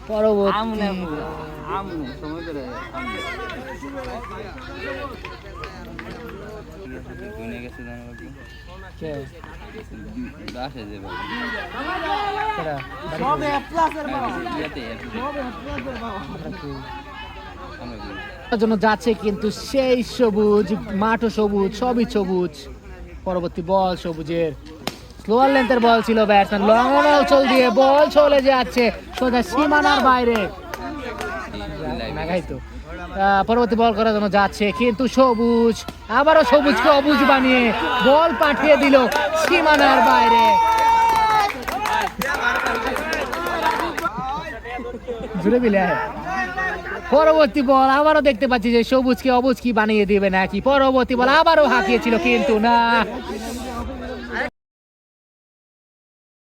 পরবর্তী জন্য যাচ্ছে কিন্তু সেই সবুজ, মাঠও সবুজ, সবই সবুজ। পরবর্তী বল সবুজের, স্লোয়ার লেন্থের বল ছিল, ব্যাটসম্যান লং চল দিয়ে বল চলে যাচ্ছে সোজা সীমানার বাইরে। পরবর্তী বল করার জন্য যাচ্ছে কিন্তু সবুজ, আবারও সবুজকে অবুজ বানিয়ে বল পাঠিয়ে দিল সীমানার বাইরে। জুড়ে দিলে পরবর্তী বল আবারও দেখতে পাচ্ছি যে সবুজকে অবুজ কি বানিয়ে দিবে নাকি। পরবর্তী বল আবারও হাঁকিয়েছিল কিন্তু না,